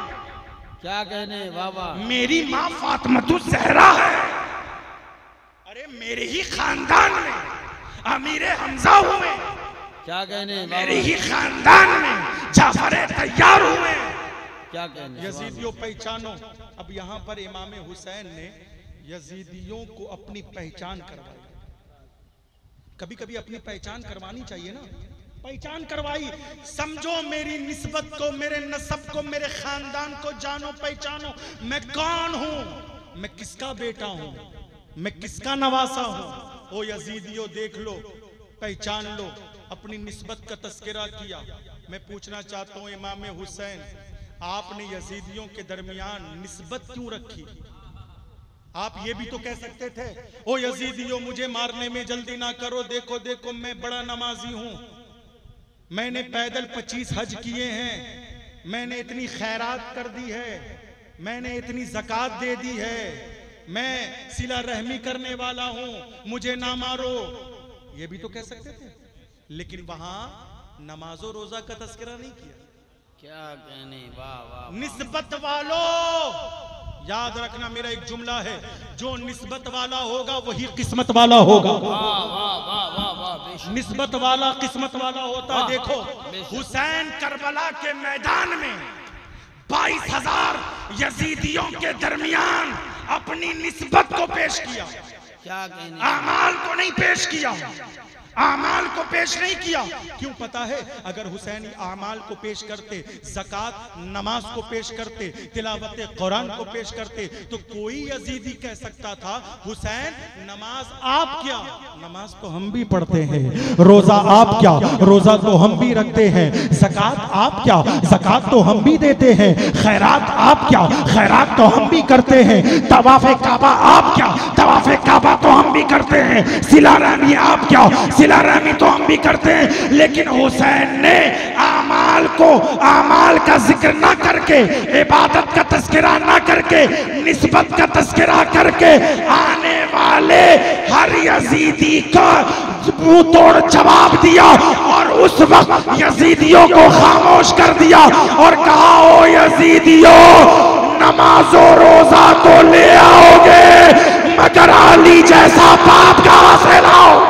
क्या कहने बाबा? मेरी माँ फातिमा ज़हरा है। अरे मेरे ही खानदान में अमीर हमजा हुए। क्या कहने बाबा? मेरे ही खानदान में जाफर तैयार हुए। क्या कहने? यजीदियों पहचानो। अब यहाँ पर इमाम हुसैन ने यजीदियों को अपनी पहचान करवाई। कभी कभी अपनी पहचान करवानी चाहिए ना। पहचान करवाई, समझो मेरी निस्बत को, मेरे नसब को, मेरे खानदान को जानो, पहचानो। मैं कौन हूं, मैं किसका बेटा हूं, मैं किसका नवासा हूं। ओ यजीदियों देख लो, पहचान लो। अपनी निस्बत का तस्करा किया। मैं पूछना चाहता हूं इमाम हुसैन, आपने यजीदियों के दरमियान निस्बत क्यों रखी? आप ये भी तो कह सकते थे, ओ यजीदियों मुझे मारने में जल्दी ना करो, देखो देखो मैं बड़ा नमाजी हूं, मैंने पैदल 25 हज किए हैं, मैंने इतनी खैरात कर दी है, मैंने इतनी ज़कात दे दी है, मैं सिला रहमी करने वाला हूं, मुझे ना मारो। ये भी तो कह सकते थे, लेकिन वहां नमाजो रोजा का तस्करा नहीं किया। क्या कहने? वाह वाह। निस्बत वालों याद रखना, मेरा एक जुमला है, जो निस्बत वाला होगा वही किस्मत वाला होगा। निस्बत वाला किस्मत वाला होता है। देखो हुसैन करबला के मैदान में 22,000 यजीदियों के दरमियान अपनी निस्बत को पेश किया। क्या कहने? आमाल को नहीं पेश किया, आमाल को पेश नहीं किया। क्यों पता है? अगर हुसैन आमाल को पेश करते, ज़कात, नमाज को पेश करते, तिलावत कुरान को पेश करते, तो कोई यजीदी कह सकता था हुसैन नमाज आप क्या, नमाज तो हम भी पढ़ते हैं, रोजा आप क्या, रोजा तो हम भी रखते हैं, ज़कात आप क्या, ज़कात तो हम भी देते हैं, खैरात आप क्या, खैरात तो हम भी करते हैं, तवाफ़े काबा आप क्या, तवाफ़े काबा तो हम भी करते हैं, सिला रहमी आप क्या, सिला रहमी तो हम भी करते हैं। लेकिन हुसैन ने आमाल को, आमाल का जिक्र ना करके, इबादत का तस्करा ना करके, निस्बत का तस्करा करके आने वाले हर यजीदी का मुंह तोड़ जवाब दिया और उस वक्त यजीदियों को खामोश कर दिया और कहा, ओ यजीदियों नमाजो रोजा तो ले आओगे मगर अली जैसा पाप कहां से लाओ।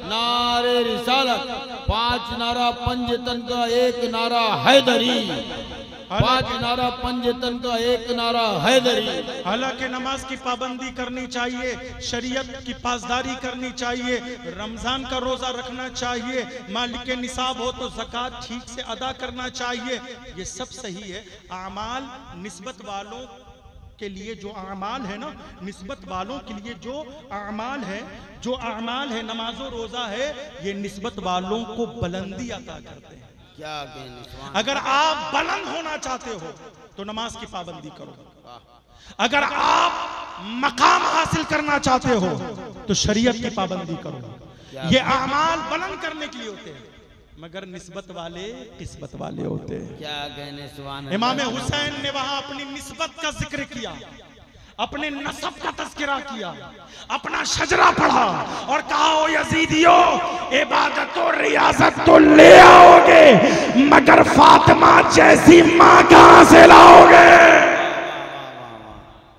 नारे रिसालत, 5 नारा पंजतन का एक नारा हैदरी, 5 नारा पंजतन का एक नारा हैदरी। हालांकि नमाज की पाबंदी करनी चाहिए, शरीयत की पासदारी करनी चाहिए, रमजान का रोजा रखना चाहिए, मालिक निसाब हो तो ज़कात ठीक से अदा करना चाहिए, ये सब सही है। आमाल निस्बत वालों के लिए जो आमाल है ना, निस्बत वालों के लिए जो आमाल है, जो आमाल है, नमाजो रोजा है, ये निस्बत वालों को बुलंदी अता करते हैं। क्या कहने? अगर आप बुलंद होना चाहते हो तो नमाज की पाबंदी करो, अगर आप मकाम हासिल करना चाहते हो तो शरीयत की पाबंदी करो। ये आमाल बुलंद करने के लिए होते हैं, मगर निस्बत वाले किस्मत वाले होते हैं। क्या कहने? सुभान इमाम हुसैन ने वहां अपनी निस्बत का जिक्र किया, अपने नसब का तज़किरा किया, अपना शजरा पढ़ा और कहा ओ यजीदियों, इबादत और रियासत तो ले आओगे मगर फातिमा जैसी मां कहां से लाओगे।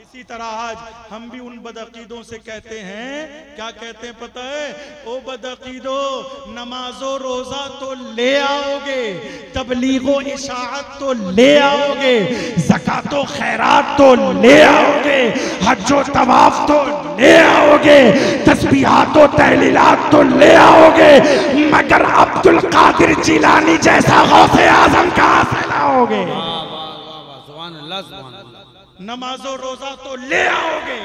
इसी तरह आज हम भी उन बदअकीदों से कहते हैं, क्या कहते हैं पता है? ओ बदअकीदो, नमाजो रोजा तो ले आओगे, तबलीगो इशाअत तो ले आओगे, ज़कातो खैरात तो ले आओगे, हज्जो तवाफ तो ले आओगे, तस्बीहातो तहलीलात तो ले आओगे, मगर अब्दुल कादिर जिलानी जैसा गौसे आजम कहां से लाओगे? सुभान अल्लाह, सुभान अल्लाह। नमाजो रोजा तो ले आओगे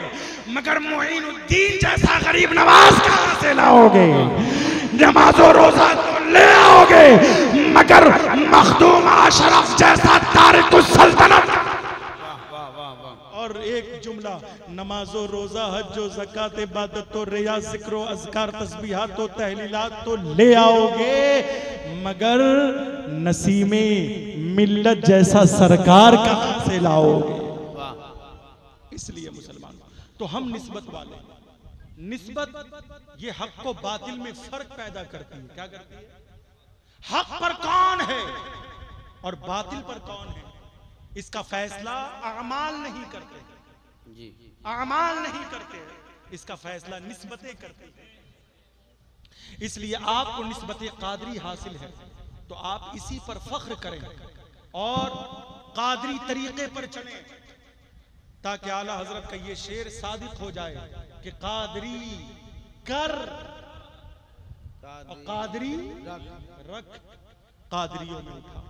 मगर मोइनुद्दीन जैसा गरीब नवाज कहां से लाओगे? नमाजो रोजा तो ले आओगे मगर मखदूम अशरफ जैसा तारिकुस सल्तनत। और एक जुमला, नमाजो रोजा हज्जो ज़कात इबादत और रिया जिक्र अज़कार तस्बीहात तो तहलीलात तो ले आओगे मगर नसीमे मिल्लत जैसा सरकार कहां से लाओगे? इसलिए मुसलमान तो हम निस्बत वाले, निस्बत ये हक को बातिल में फर्क पैदा करती है। क्या करती है? हक पर कौन है और बातिल पर कौन है, इसका फैसला अमाल नहीं करते जी, अमाल नहीं करते, इसका फैसला निस्बतें करती है। इसलिए आपको निस्बत कादरी हासिल है तो आप इसी पर फख्र करें और कादरी तरीके पर चलें ताकि आला हजरत का ये शेर सादिक हो जाए कि कादरी कर और कादरी रख, कादरियों में उठा।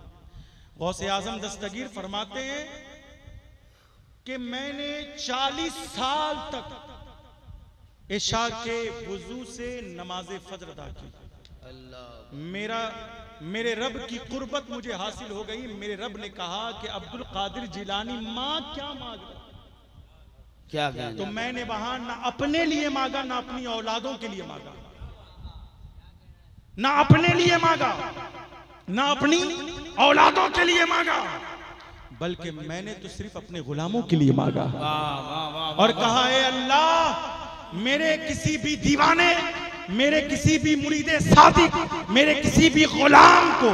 गौसे आजम दस्तगीर फरमाते हैं कि मैंने 40 साल तक इशा के वुजू से नमाज फजर अदा की। मेरे रब की कुर्बत मुझे हासिल हो गई। मेरे रब ने कहा कि अब्दुल कादिर जिलानी मां क्या मांग रहा, क्या तो मैंने वहां ना अपने लिए मांगा, ना अपनी औलादों के लिए मांगा, ना अपने लिए मांगा, ना अपनी औलादों के लिए मांगा, बल्कि मैंने तो सिर्फ अपने गुलामों के लिए मांगा। और कहा है अल्लाह, मेरे किसी भी दीवाने, मेरे किसी भी मुरीदे सादिक, मेरे किसी भी गुलाम को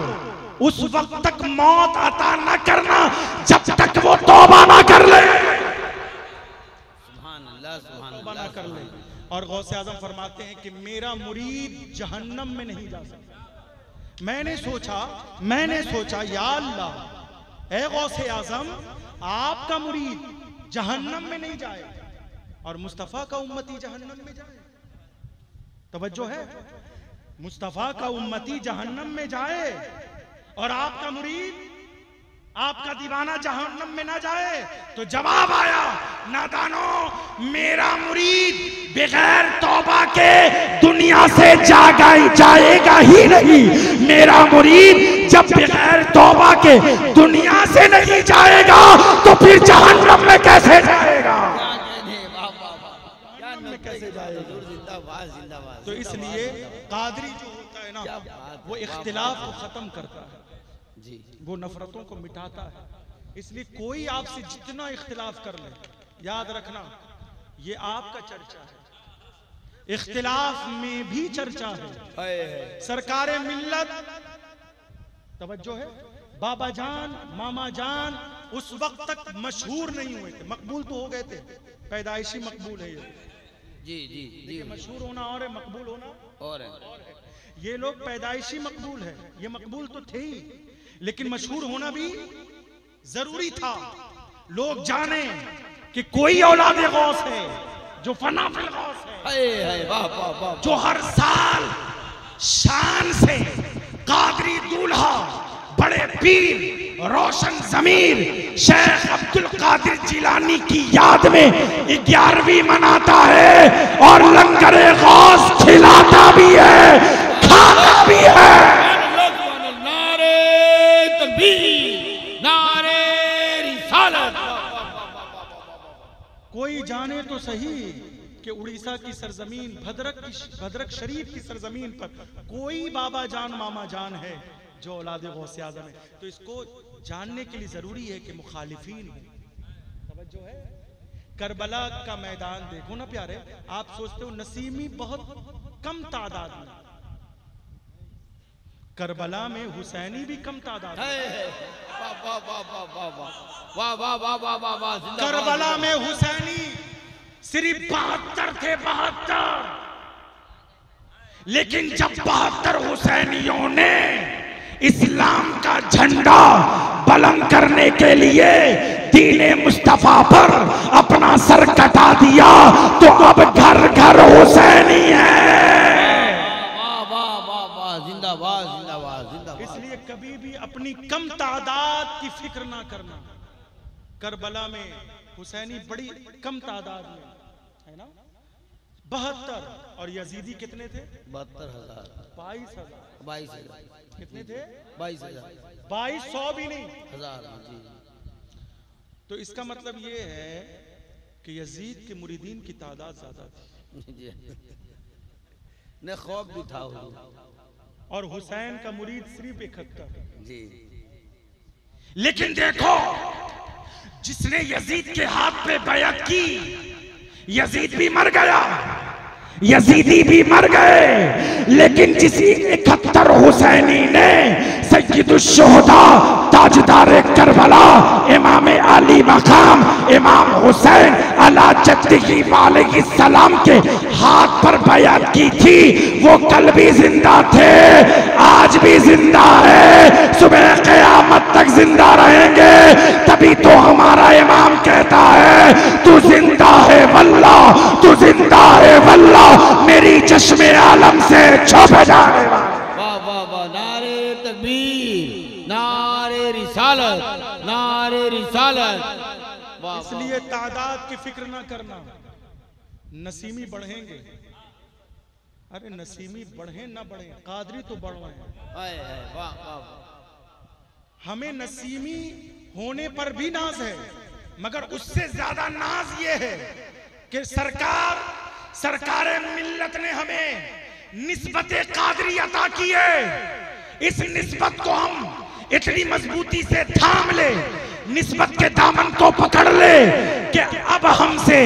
उस वक्त तक मौत अता न करना जब तक वो तौबा ना कर ले, तौबा ना कर ले। और गौसे आजम फरमाते हैं कि मेरा मुरीद जहन्नम में नहीं जा सकता। मैंने सोचा या अल्लाह, ए गौसे आजम, आपका मुरीद जहन्नम में नहीं जाए और मुस्तफा का उम्मती जहन्नम में जाए। तवज्जो है, मुस्तफा का उम्मती जहन्नम में जाए और आपका मुरीद, आपका दीवाना जहन्नम में ना जाए। तो जवाब आया, नादानो, मेरा मुरीद बगैर तौबा के दुनिया से जाएगा ही नहीं। मेरा मुरीद जब बगैर तौबा के दुनिया से नहीं जाएगा तो फिर जहन्नम में कैसे जाएगा? कैसे जाएगा? तो इसलिए कादरी जो होता है ना, वो इख्तिलाफ को खत्म करता है जी, वो नफरतों को मिटाता है। इसलिए कोई आपसे जितना इख्तिलाफ कर ले, याद रखना ये आपका चर्चा है, इख्तिलाफ में भी चर्चा है। सरकारे मिल्लत, तवज्जो है, बाबा जान, मामा जान उस वक्त तक मशहूर नहीं हुए थे, मकबूल तो हो गए थे, पैदाइशी मकबूल है ये जी जी जी। मशहूर होना और है, मकबूल होना और है। ये लोग पैदाइशी मकबूल है, ये मकबूल तो थे ही, लेकिन मशहूर होना भी जरूरी था। लोग जाने कि कोई औलादे गौस है जो फना फिल गौस है, जो हर साल शान से कादरी दूल्हा, बड़े पीर, रोशन जमीर शेख अब्दुल कादिर जिलानी की याद में 11वीं मनाता है और लंगरे गौस खिलाता भी है, खाता भी है। नारे तकबीर, नारे रिसालत। कोई जाने तो सही कि उड़ीसा की सरजमीन, भद्रक शरीफ की सरजमीन पर कोई बाबा जान, मामा जान है जो औलादे गौसे आज़म है। तो इसको जानने के लिए जरूरी है कि मुखालिफीन हो, तवज्जो है, करबला का मैदान देखो ना प्यारे, आप सोचते हो नसीमी बहुत कम तादाद में, करबला में हुसैनी भी कम तादाद में। करबला में हुसैनी सिर्फ 72 थे, 72। लेकिन जब 72 हुसैनियों ने इस्लाम का झंडा बुलंद करने के लिए दीने मुस्तफा पर अपना सर कटा दिया, तो अब घर घर हुसैनी है। जिंदाबाद जिंदाबाद जिंदाबाद। इसलिए कभी भी अपनी कम तादाद की फिक्र ना करना। करबला में हुसैनी बड़ी कम तादाद में है ना, 72। और यजीदी कितने थे? 72,000। 22,000। कितने थे? 22,000। 2200 भी नहीं, हजार जी। तो इसका मतलब ये है कि यजीद के मुरीदीन की तादाद ज्यादा थी ने खौफ भी था और हुसैन का मुरीद सिर्फ 71 जी। लेकिन देखो, जिसने यजीद के हाथ पे बैअत की, यजीद भी मर गया, यजीदी भी मर गए, लेकिन जिसी 71 हुसैनी ने सय्यदुश्शुहदा ताजदार करबला इमाम अली मकाम इमाम हुसैन अला जद्दिही अलैहिस्सलाम के हाथ पर बैअत की थी, वो कल भी जिंदा थे, आज भी जिंदा है, सुबह क़यामत तक जिंदा रहेंगे। तभी तो हमारा इमाम कहता है, तू जिंदा है वल्लाह, तू जिंदा है वल्लाह, मेरी चश्मे आलम से छुप जाने वाला। वाह वाह वाह, नारे तकबीर, नारे रिसालत, नारे रिसालत। इसलिए तादाद की फिक्र ना करना, नसीमी बढ़ेंगे। अरे नसीमी बढ़े ना बढ़े, कादरी तो बढ़ रहे हैं। वाह वाह। हमें नसीमी होने पर भी नाज है, मगर उससे ज्यादा नाज ये है कि सरकारे मिल्लत ने हमें निस्बत कादरी अता की है। इस निस्बत को हम इतनी मजबूती से थाम ले, निस्बत के दामन को पकड़ ले कि अब हमसे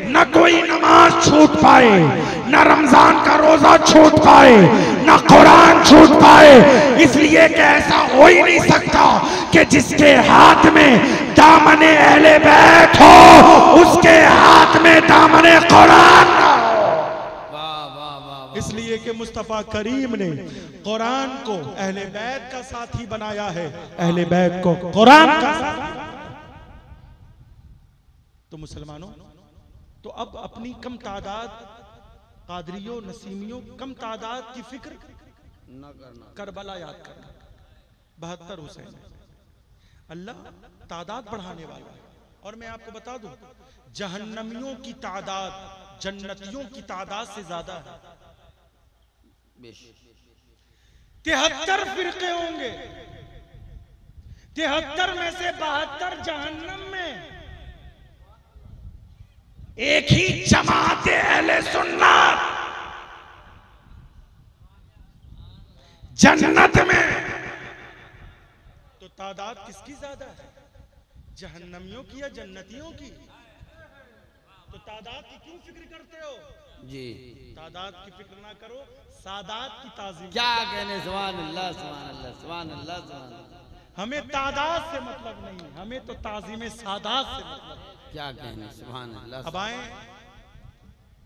न कोई नमाज छूट पाए, न रमजान का रोजा छूट पाए, न कुरान छूट पाए। इसलिए कि ऐसा हो ही नहीं सकता कि जिसके हाथ में दामने अहले बैत हो, उसके हाथ में दामने कुरान ना हो। इसलिए कि मुस्तफा करीम ने कुरान को अहले बैत का साथी बनाया है, अहले बैत को कुरान का साथी। तो मुसलमानों, तो अब अपनी कम तादाद कादरियों नसीमियों कम तादाद की फिक्र न करना, करबला याद करना। 72 हुसैन, अल्लाह तादाद बढ़ाने वाला है। और मैं आपको बता दूं, जहन्नमियों की तादाद जन्नतियों की तादाद से ज्यादा है। 73 फिरके होंगे, 73 में से 72 जहन्नम में। एक ही जमात अहले सुन्नत जन्नत में। तो तादाद किसकी ज्यादा है, जहन्नमियों की या जन्नतियों की? तो तादाद की क्यों फिक्र करते हो जी? तादाद की फिक्र ना करो, सादात की ताज़ीम। क्या कहने, सुभान अल्लाह सुभान अल्लाह सुभान अल्लाह सुभान अल्लाह। हमें तादाद से मतलब नहीं, हमें तो ताज़ीम सादात से मतलब। क्या कहने, सुभान अल्लाह। अब आए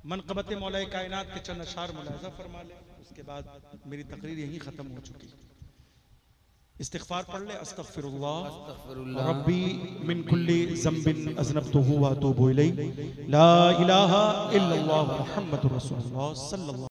मनक़बत मौला कायनात के चंद अशार मुलाज़ा फरमा ले, उसके बाद मेरी तकरीर यहीं खत्म हो चुकी। इस्तिग़फ़ार पढ़ ले, अस्तग़फ़िरुल्लाह रब्बी मिन कुल्ली ज़ंबिन अज़नबतुहु व अतूबु इलैहि, ला इलाहा इल्लल्लाह मुहम्मदुर रसूलुल्लाह सल्लल्लाहु